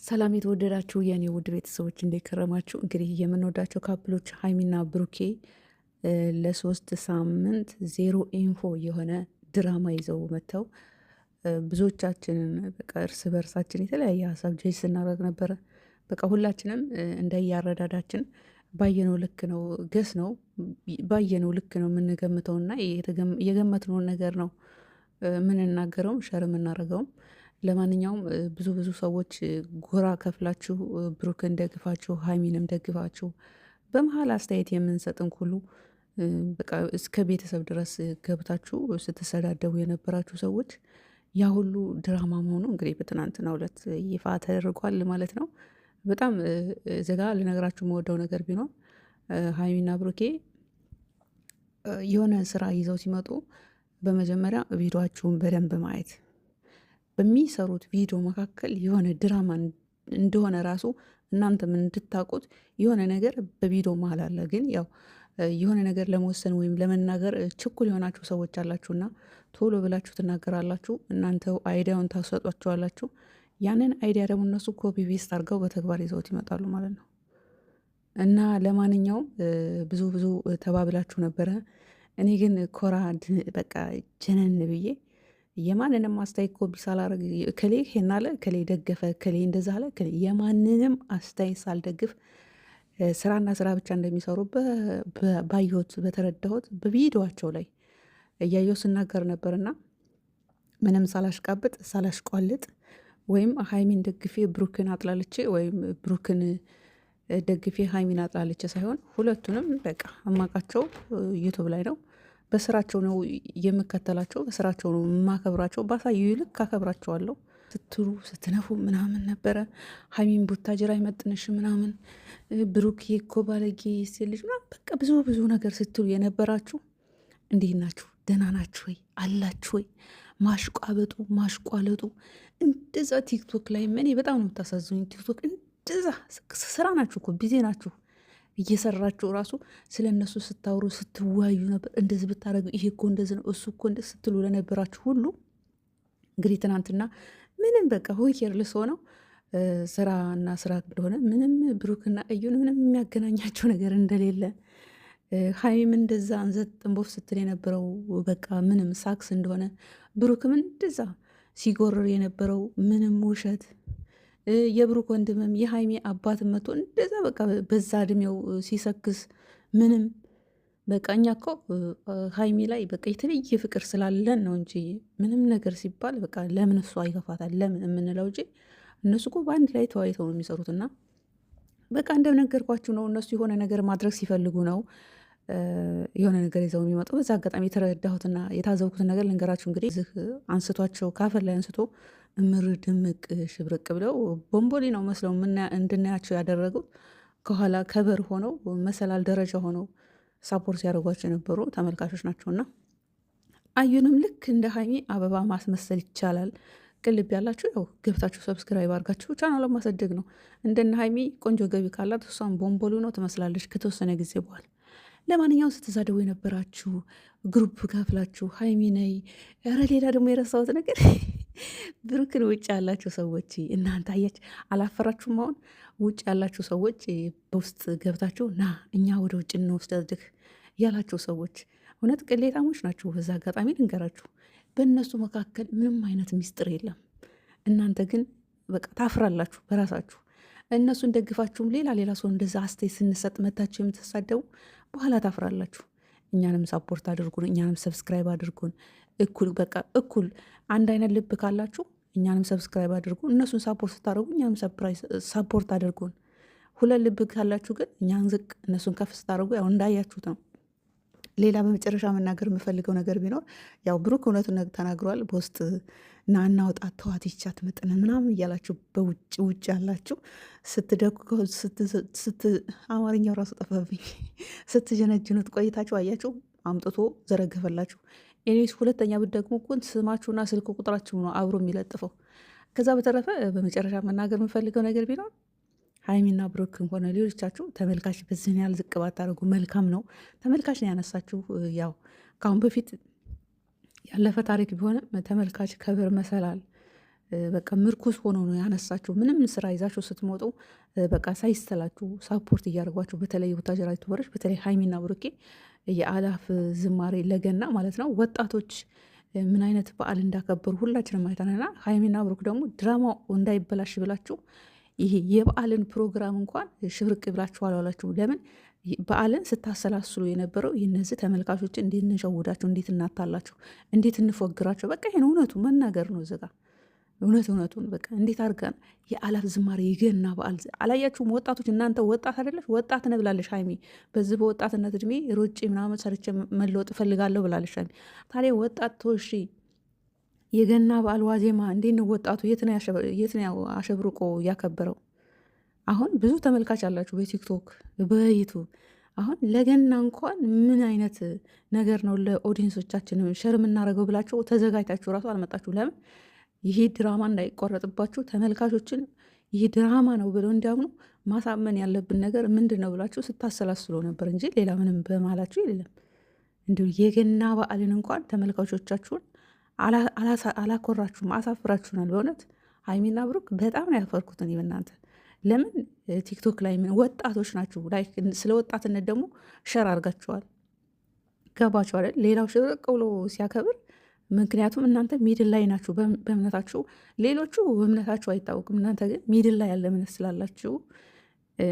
ሰላም የተወደዳችሁ የኔ ውድ ቤተሰቦች እንዴት ከረማችሁ? እንግዲህ የምንወዳቸው ካፕሎች ሀይሚና ብሩኬ ለሶስት ሳምንት ዜሮ ኢንፎ የሆነ ድራማ ይዘው መጥተው ብዙዎቻችንን በቃ እርስ በርሳችን የተለያየ ሀሳብ ጀጅ ስናደርግ ነበረ። በቃ ሁላችንም እንደያረዳዳችን ባየነው ልክ ነው ገስ ነው ባየነው ልክ ነው የምንገምተውና የገመትነውን ነገር ነው የምንናገረውም ሸር የምናደርገውም። ለማንኛውም ብዙ ሰዎች ጎራ ከፍላችሁ ብሩክን ደግፋችሁ ሀይሚንም ደግፋችሁ በመሀል አስተያየት የምንሰጥን ሁሉ በቃ እስከ ቤተሰብ ድረስ ገብታችሁ ስትሰዳደቡ የነበራችሁ ሰዎች ያ ሁሉ ድራማ መሆኑ እንግዲህ በትናንትናው ዕለት ይፋ ተደርጓል ማለት ነው። በጣም እዚጋ ልነግራችሁ የምወደው ነገር ቢኖር ሀይሚና ብሩኬ የሆነ ስራ ይዘው ሲመጡ በመጀመሪያ ቪዲዮአችሁን በደንብ ማየት፣ በሚሰሩት ቪዲዮ መካከል የሆነ ድራማ እንደሆነ ራሱ እናንተም እንድታውቁት የሆነ ነገር በቪዲዮ መሀል አለ። ግን ያው የሆነ ነገር ለመወሰን ወይም ለመናገር ችኩል የሆናችሁ ሰዎች አላችሁና ቶሎ ብላችሁ ትናገራላችሁ። እናንተው አይዲያውን ታሰጧቸዋላችሁ። ያንን አይዲያ ደግሞ እነሱ ኮፒ ፔስት አድርገው በተግባር ይዘውት ይመጣሉ ማለት ነው። እና ለማንኛውም ብዙ ተባብላችሁ ነበረ። እኔ ግን ኮራ በቃ ጀነን ብዬ የማንንም አስተያየት ኮፒ ሳላረግ ከሌ ይሄን አለ ከሌ ደገፈ ከሌ እንደዛ አለ ከሌ የማንንም አስተያየት ሳልደግፍ ስራና ስራ ብቻ እንደሚሰሩ ባየሁት በተረዳሁት በቪዲዮቸው ላይ እያየሁ ስናገር ነበርና ምንም ሳላሽቃብጥ ሳላሽቋልጥ ወይም ሀይሚን ደግፌ ብሩክን አጥላልቼ ወይም ብሩክን ደግፌ ሀይሚን አጥላልቼ ሳይሆን ሁለቱንም በቃ አማቃቸው ዩቱብ ላይ ነው። በስራቸው ነው የምከተላቸው፣ በስራቸው ነው የማከብራቸው። ባሳዩ ልክ አከብራቸዋለሁ። ስትሉ ስትነፉ ምናምን ነበረ። ሀይሚን ቡታጅራ አይመጥንሽ ምናምን፣ ብሩክ እኮ ባለጌ ሲል ልጅ ምናምን በቃ ብዙ ነገር ስትሉ የነበራችሁ እንዴት ናችሁ? ደህና ናችሁ ወይ? አላችሁ ወይ? ማሽቋበጡ ማሽቋለጡ እንደዛ ቲክቶክ ላይ እኔ በጣም ነው የምታሳዝኑኝ። ቲክቶክ እንደዛ ስራ ናችሁ እኮ ቢዜ ናችሁ እየሰራችሁ ራሱ ስለ እነሱ ስታወሩ ስትወያዩ ነበር። እንደዚህ ብታደረጉ ይሄ እኮ እንደዚህ ነው እሱ እኮ እንደዚህ ስትሉ ለነበራችሁ ሁሉ እንግዲህ ትናንትና ምንም በቃ ሆኬር ልስ ሆነው ስራና ስራ እንደሆነ ምንም ብሩክና እዩን ምንም የሚያገናኛቸው ነገር እንደሌለ ሀይሚም እንደዛ አንዘት ጥንቦፍ ስትል የነበረው በቃ ምንም ሳክስ እንደሆነ ብሩክም እንደዛ ሲጎርር የነበረው ምንም ውሸት የብሩክ ወንድምም የሀይሚ አባትም መቶ እንደዛ በቃ በዛ እድሜው ሲሰክስ ምንም በቃ እኛ እኮ ሀይሚ ላይ በቃ የተለየ ፍቅር ስላለን ነው እንጂ ምንም ነገር ሲባል በቃ ለምን እሷ ይከፋታል ለምን የምንለው እንጂ እነሱ እኮ በአንድ ላይ ተወያይተው ነው የሚሰሩትና በቃ እንደነገርኳችሁ ነው። እነሱ የሆነ ነገር ማድረግ ሲፈልጉ ነው የሆነ ነገር ይዘው የሚመጡ። በዛ አጋጣሚ የተረዳሁትና የታዘብኩትን ነገር ልንገራችሁ። እንግዲህ እዚህ አንስቷቸው ካፈር ላይ አንስቶ እምር ድምቅ ሽብርቅ ብለው ቦምቦሊ ነው መስለው እንድናያቸው ያደረጉት ከኋላ ከበር ሆነው መሰላል ደረጃ ሆነው ሳፖርት ሲያደርጓቸው የነበሩ ተመልካቾች ናቸውና አዩንም ልክ እንደ ሀይሚ አበባ ማስመሰል ይቻላል። ቅልብ ያላችሁ ያው ገብታችሁ ሰብስክራይብ አድርጋችሁ ቻናሉን ማሳደግ ነው። እንደነ ሀይሚ ቆንጆ ገቢ ካላት እሷን ቦምቦሊ ነው ትመስላለች ከተወሰነ ጊዜ በኋላ። ለማንኛውም ስትዛደቡ የነበራችሁ ግሩፕ ከፍላችሁ ሀይሚ ነይ፣ ኧረ ሌላ ደግሞ የረሳሁት ነገር ብሩክን ውጭ ያላችሁ ሰዎች እናንተ አያች አላፈራችሁም? አሁን ውጭ ያላችሁ ሰዎች በውስጥ ገብታችሁ ና እኛ ወደ ውጭ እንወስደድህ ያላችሁ ሰዎች እውነት ቅሌታሞች ናችሁ። በዛ አጋጣሚ ልንገራችሁ፣ በእነሱ መካከል ምንም አይነት ሚስጥር የለም። እናንተ ግን በቃ ታፍራላችሁ በራሳችሁ። እነሱን ደግፋችሁም ሌላ ሰው እንደዛ አስተያየት ስንሰጥ መታችሁ የምትሳደቡ በኋላ ታፍራላችሁ። እኛንም ሳፖርት አድርጉን፣ እኛንም ሰብስክራይብ አድርጉን። እኩል በቃ እኩል አንድ አይነት ልብ ካላችሁ እኛንም ሰብስክራይብ አድርጉ። እነሱን ሳፖርት ስታደርጉ እኛንም ሳፖርት አድርጉን። ሁለት ልብ ካላችሁ ግን እኛን ዝቅ እነሱን ከፍ ስታደርጉ ያው እንዳያችሁት ነው። ሌላ በመጨረሻ መናገር የምፈልገው ነገር ቢኖር ያው ብሩክ እውነቱን ተናግሯል። በውስጥ ና እናውጣት ተዋት ይቻት መጠን ምናምን እያላችሁ ውጭ ያላችሁ ስትደጉ አማርኛው ራሱ ጠፋብኝ ስትጀነጅኑት ቆይታችሁ አያችሁ አምጥቶ ዘረገፈላችሁ። እኔስ ሁለተኛ ብትደግሙ እኮ ስማችሁና ስልክ ቁጥራችሁ ነው አብሮ የሚለጥፈው። ከዛ በተረፈ በመጨረሻ መናገር የምፈልገው ነገር ቢኖር ሀይሚና ብሩክ ሆነ ሌሎቻችሁ ተመልካች በዚህን ያህል ዝቅ ባታደርጉ መልካም ነው። ተመልካች ነው ያነሳችሁ። ያው ከአሁን በፊት ያለፈ ታሪክ ቢሆንም ተመልካች ከብር መሰላል በቃ ምርኩስ ሆኖ ነው ያነሳችሁ። ምንም ስራ ይዛችሁ ስትመጡ በቃ ሳይስተላችሁ ሳፖርት እያደረጓችሁ፣ በተለይ ቡታጀራ ዩቱበሮች፣ በተለይ ሀይሚና ብሩኬ የአላፍ ዝማሬ ለገና ማለት ነው። ወጣቶች ምን አይነት በዓል እንዳከበሩ ሁላችንም አይተናልና ሀይሚና ብሩክ ደግሞ ድራማው እንዳይበላሽ ብላችሁ ይሄ የበዓልን ፕሮግራም እንኳን ሽብርቅ ብላችሁ አልዋላችሁ። ለምን በዓልን ስታሰላስሉ የነበረው የነዚህ ተመልካቾችን እንዴት እንሸውዳቸው፣ እንዴት እናታላቸው፣ እንዴት እንፎግራቸው። በቃ ይሄን እውነቱ መናገር ነው እዚጋ እውነቱን በቃ እንዴት አድርገን የአላፍ ዝማሬ የገና በዓል አላያችሁም? ወጣቶች እናንተ ወጣት አይደለች? ወጣት ነህ ብላለች ሀይሚ። በዚህ በወጣትነት እድሜ ሮጬ ምናምን ሰርቼ መለወጥ እፈልጋለሁ ብላለች ሀይሚ። ታዲያ ወጣት ቶሺ የገና በዓል ዋዜማ እንዴት ነው ወጣቱ የት ነው አሸብርቆ ያከበረው? አሁን ብዙ ተመልካች አላችሁ በቲክቶክ በዩቱብ። አሁን ለገና እንኳን ምን አይነት ነገር ነው ለኦዲየንሶቻችን ሸር የምናደርገው ብላችሁ ተዘጋጅታችሁ ራሱ አልመጣችሁ። ለምን ይሄ ድራማ እንዳይቆረጥባችሁ ተመልካቾችን ይሄ ድራማ ነው ብለው እንዲያምኑ ማሳመን ያለብን ነገር ምንድን ነው ብላችሁ ስታሰላስሎ ነበር እንጂ ሌላ ምንም በማላችሁ የለም። እንዲሁ የገና በዓልን እንኳን ተመልካቾቻችሁን አላኮራችሁም፣ አሳፍራችሁናል። በእውነት ሀይሚና ብሩክ በጣም ነው ያፈርኩት እኔ በእናንተ። ለምን ቲክቶክ ላይ ምን ወጣቶች ናችሁ፣ ላይክ ስለ ወጣትነት ደግሞ ሸር አድርጋችኋል። ገባችሁ አይደል? ሌላው ሽርቅ ብሎ ሲያከብር ምክንያቱም እናንተ ሚድል ላይ ናችሁ በእምነታችሁ። ሌሎቹ በእምነታችሁ አይታወቅም። እናንተ ግን ሚድል ላይ ያለ እምነት ስላላችሁ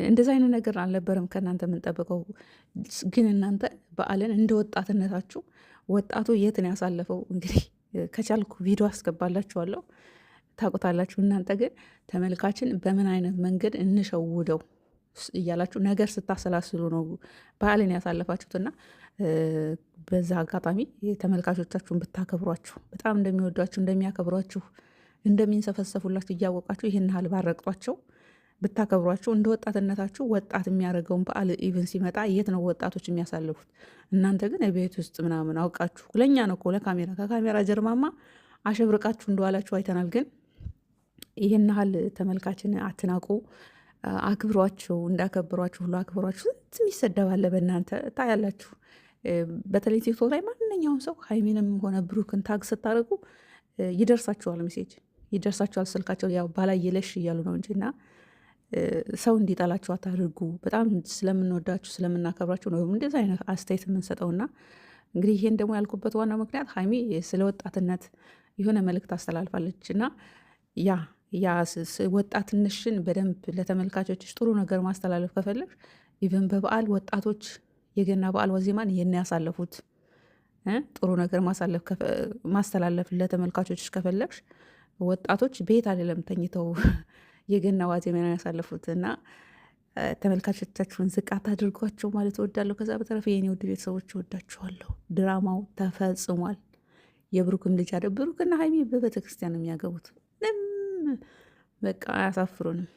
እንደዚ አይነት ነገር አልነበረም ከእናንተ የምንጠብቀው። ግን እናንተ በዓልን እንደ ወጣትነታችሁ ወጣቱ የትን ያሳለፈው እንግዲህ ከቻልኩ ቪዲዮ አስገባላችኋለሁ ታውቁታላችሁ። እናንተ ግን ተመልካችን በምን አይነት መንገድ እንሸውደው እያላችሁ ነገር ስታሰላስሉ ነው በዓልን ያሳለፋችሁትና በዛ አጋጣሚ ተመልካቾቻችሁን ብታከብሯችሁ፣ በጣም እንደሚወዷችሁ እንደሚያከብሯችሁ፣ እንደሚንሰፈሰፉላችሁ እያወቃችሁ ይህን ያህል ባረቅጧቸው ብታከብሯቸው እንደ ወጣትነታችሁ ወጣት የሚያደርገውን በዓል ኢቭን ሲመጣ የት ነው ወጣቶች የሚያሳልፉት? እናንተ ግን ቤት ውስጥ ምናምን አውቃችሁ ለእኛ ነው እኮ ለካሜራ ከካሜራ ጀርማማ አሸብርቃችሁ እንደዋላችሁ አይተናል። ግን ይህን ያህል ተመልካችን አትናቁ፣ አክብሯቸው። እንዳከብሯችሁ ሁሉ አክብሯችሁ። ስንት ይሰደባለ በእናንተ ታያላችሁ። በተለይ ቲክቶክ ላይ ማንኛውም ሰው ሀይሚንም ሆነ ብሩክን ታግ ስታደርጉ ይደርሳችኋል፣ ሜሴጅ ይደርሳችኋል። ስልካቸው ያው ባላየለሽ እያሉ ነው እንጂ እና ሰው እንዲጠላችሁ አታድርጉ። በጣም ስለምንወዳችሁ ስለምናከብራችሁ ነው እንደዚህ አይነት አስተያየት የምንሰጠውና እንግዲህ ይሄን ደግሞ ያልኩበት ዋናው ምክንያት ሀይሚ ስለ ወጣትነት የሆነ መልእክት አስተላልፋለች እና ያ ወጣትነትሽን በደንብ ለተመልካቾች ጥሩ ነገር ማስተላለፍ ከፈለግሽ ኢቨን በበዓል ወጣቶች የገና በዓል ዋዜማን ይሄን ያሳለፉት ጥሩ ነገር ማስተላለፍ ለተመልካቾች ከፈለግሽ ወጣቶች ቤት አይደለም ተኝተው የገና ዋዜማን ያሳለፉት እና ተመልካቾቻችሁን ዝቅ አታድርጓቸው ማለት እወዳለሁ። ከዛ በተረፈ የኔ ውድ ቤተሰቦች እወዳችኋለሁ። ድራማው ተፈጽሟል። የብሩክም ልጅ አደ ብሩክና ሀይሚ በቤተክርስቲያን የሚያገቡት በቃ አያሳፍሩንም።